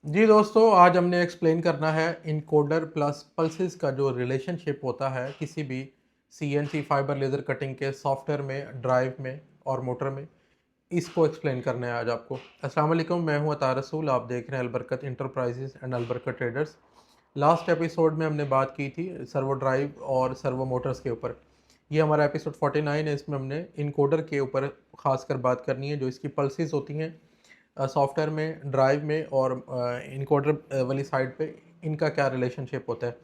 जी दोस्तों, आज हमने एक्सप्लेन करना है इनकोडर प्लस पल्सेस का जो रिलेशनशिप होता है किसी भी सीएनसी फाइबर लेज़र कटिंग के सॉफ्टवेयर में, ड्राइव में और मोटर में। इसको एक्सप्लेन करना है आज आपको। अस्सलाम वालेकुम, मैं हूं अतार रसूल। आप देख रहे हैं Albarkat enterprises and Albarkat traders. Last episode में हमने बात की थी सर्वो ड्राइव और सर्वो मोटर्स के ऊपर। ये हमारा एपिसोड 49 है। इसमें हमने इनकोडर के ऊपर खासकर बात करनी है, जो इसकी पल्सेस होती हैं सॉफ्टवेयर में, ड्राइव में और इनकोडर वाली साइड पे इनका क्या रिलेशनशिप होता है।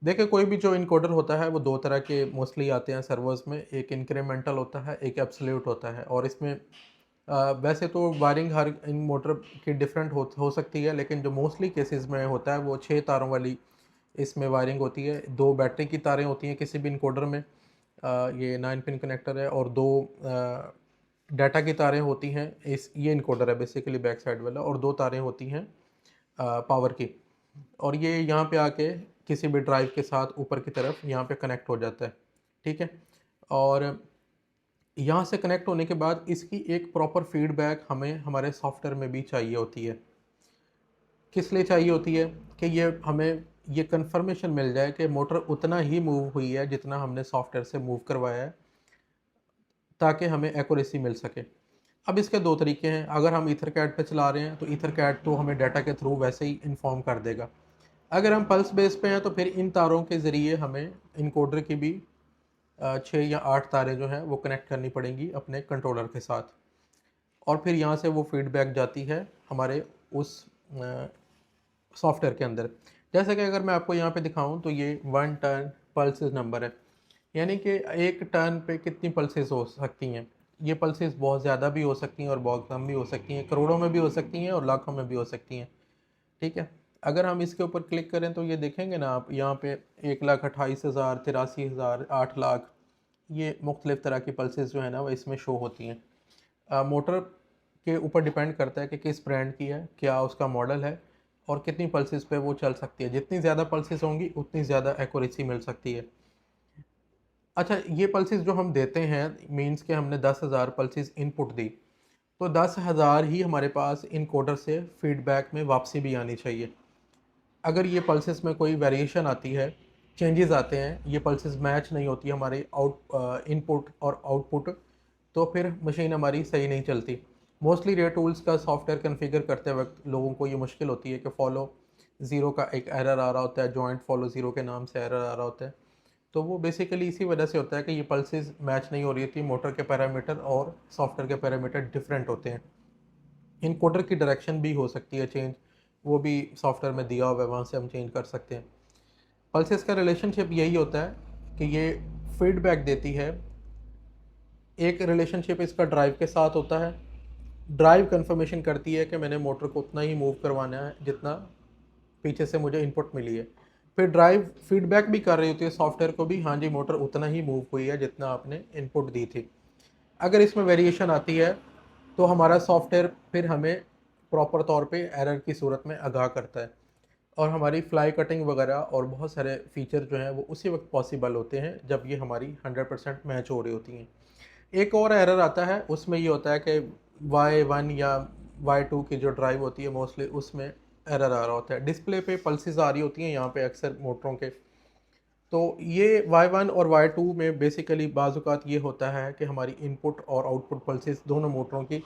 देखिए, कोई भी जो इनकोडर होता है वो दो तरह के मोस्टली आते हैं सर्वर्स में। एक इंक्रीमेंटल होता है, एक एब्सोल्यूट होता है। और इसमें वैसे तो वायरिंग हर इन मोटर की डिफरेंट हो सकती है, लेकिन जो मोस्टली केसेस में होता है वो 6 तारों वाली इसमें वायरिंग होती है। 2 बैटरी की तारें होती हैं किसी भी इनकोडर में। ये 9 पिन कनेक्टर है और 2 डाटा की तारें होती हैं। इस ये इनकोडर है बेसिकली बैक साइड वाला, और 2 तारें होती हैं पावर की। और ये यहाँ पे आके किसी भी ड्राइव के साथ ऊपर की तरफ यहाँ पे कनेक्ट हो जाता है। ठीक है। और यहाँ से कनेक्ट होने के बाद इसकी एक प्रॉपर फीडबैक हमें हमारे सॉफ्टवेयर में भी चाहिए होती है। किस लिए चाहिए होती है? कि ये हमें ये कंफर्मेशन मिल जाए कि मोटर उतना ही मूव हुई है जितना हमने सॉफ्टवेयर से मूव करवाया है, ताकि हमें एक्यूरेसी मिल सके। अब इसके दो तरीके हैं। अगर हम ईथरकैट पे चला रहे हैं तो ईथरकैट तो हमें डाटा के थ्रू वैसे ही इन्फॉर्म कर देगा। अगर हम पल्स बेस पे हैं तो फिर इन तारों के ज़रिए हमें इनकोडर की भी 6 या 8 तारें जो हैं वो कनेक्ट करनी पड़ेंगी अपने कंट्रोलर के साथ। और फिर यहाँ से वो फीडबैक जाती है हमारे उस सॉफ्टवेयर के अंदर। जैसे कि अगर मैं आपको यहाँ पे दिखाऊं तो ये 1 टर्न पल्सेस नंबर है, यानी कि एक टर्न पे कितनी पल्सेस हो सकती हैं। ये पल्सेस बहुत ज़्यादा भी हो सकती हैं और बहुत कम भी हो सकती हैं, करोड़ों में भी हो सकती हैं और लाखों में भी हो सकती हैं। ठीक है। अगर हम इसके ऊपर क्लिक करें तो ये देखेंगे ना आप, यहाँ पे 1,28,000, 83,000, 8 लाख, ये मुख्तलिफ़ तरह की पल्सेस जो है ना वो इसमें शो होती हैं। मोटर के ऊपर डिपेंड करता है कि किस ब्रांड की है, क्या उसका मॉडल है और कितनी पल्सेस पे वो चल सकती है। जितनी ज़्यादा पल्सेस होंगी उतनी ज़्यादा एक्यूरेसी मिल सकती है। अच्छा, ये पल्सेस जो हम देते हैं मीन्स कि हमने 10,000 पल्सेस इनपुट दी, तो 10,000 ही हमारे पास इनकोडर से फीडबैक में वापसी भी आनी चाहिए। अगर ये पल्सेस में कोई वेरिएशन आती है, चेंजेस आते हैं, ये पल्सेस मैच नहीं होती हमारे इनपुट और आउटपुट, तो फिर मशीन हमारी सही नहीं चलती। मोस्टली रे टूल्स का सॉफ्टवेयर कॉन्फ़िगर करते वक्त लोगों को ये मुश्किल होती है कि फॉलो ज़ीरो का एक एरर आ रहा होता है, जॉइंट फॉलो ज़ीरो के नाम से एरर आ रहा होता है। तो वो बेसिकली इसी वजह से होता है कि ये पल्सेस मैच नहीं हो रही थी। मोटर के पैरामीटर और सॉफ्टवेयर के पैरामीटर डिफरेंट होते हैं। इनकोडर की डायरेक्शन भी हो सकती है चेंज, वो भी सॉफ्टवेयर में दिया हुआ है, वहाँ से हम चेंज कर सकते हैं। पल्सेस का रिलेशनशिप यही होता है कि ये फीडबैक देती है। एक रिलेशनशिप इसका ड्राइव के साथ होता है। ड्राइव कंफर्मेशन करती है कि मैंने मोटर को उतना ही मूव करवाना है जितना पीछे से मुझे इनपुट मिली है। फिर ड्राइव फीडबैक भी कर रही होती है सॉफ्टवेयर को भी, हाँ जी मोटर उतना ही मूव हुई है जितना आपने इनपुट दी थी। अगर इसमें वेरिएशन आती है तो हमारा सॉफ्टवेयर फिर हमें प्रॉपर तौर पे एरर की सूरत में आगाह करता है, और हमारी फ्लाई कटिंग वगैरह और बहुत सारे फीचर जो हैं वो उसी वक्त पॉसिबल होते हैं जब ये हमारी 100% मैच हो रही होती हैं। एक और एरर आता है, उसमें ये होता है कि Y1 या Y2 की जो ड्राइव होती है मोस्टली उसमें एरर आ रहा होता है। डिस्प्ले पे पल्सेस आ रही होती हैं यहाँ पे अक्सर मोटरों के। तो ये Y1 और Y2 में बेसिकली बाज़-औक़ात ये होता है कि हमारी इनपुट और आउटपुट पल्सेस दोनों मोटरों की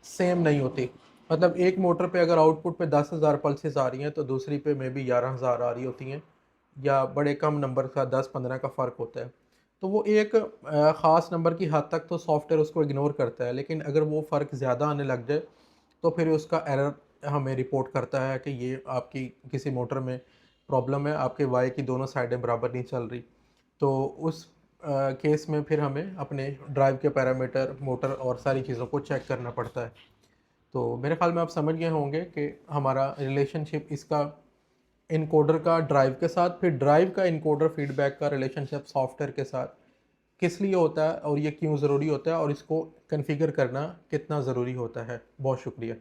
सेम नहीं होती। मतलब एक मोटर पे अगर आउटपुट पे 10,000 पल्सेस आ रही हैं तो दूसरी पे मे बी 11,000 आ रही होती हैं, या बड़े कम नंबर का 10-15 का फ़र्क होता है। तो वो एक ख़ास नंबर की हद तक तो सॉफ्टवेयर उसको इग्नोर करता है, लेकिन अगर वो फ़र्क ज़्यादा आने लग जाए तो फिर उसका एरर हमें रिपोर्ट करता है कि ये आपकी किसी मोटर में प्रॉब्लम है, आपके वाई की दोनों साइडें बराबर नहीं चल रही। तो उस केस में फिर हमें अपने ड्राइव के पैरामीटर, मोटर और सारी चीज़ों को चेक करना पड़ता है। तो मेरे ख़्याल में आप समझ गए होंगे कि हमारा रिलेशनशिप इसका इनकोडर का ड्राइव के साथ, फिर ड्राइव का इनकोडर फीडबैक का रिलेशनशिप सॉफ्टवेयर के साथ किस लिए होता है और ये क्यों ज़रूरी होता है और इसको कॉन्फ़िगर करना कितना ज़रूरी होता है। बहुत शुक्रिया।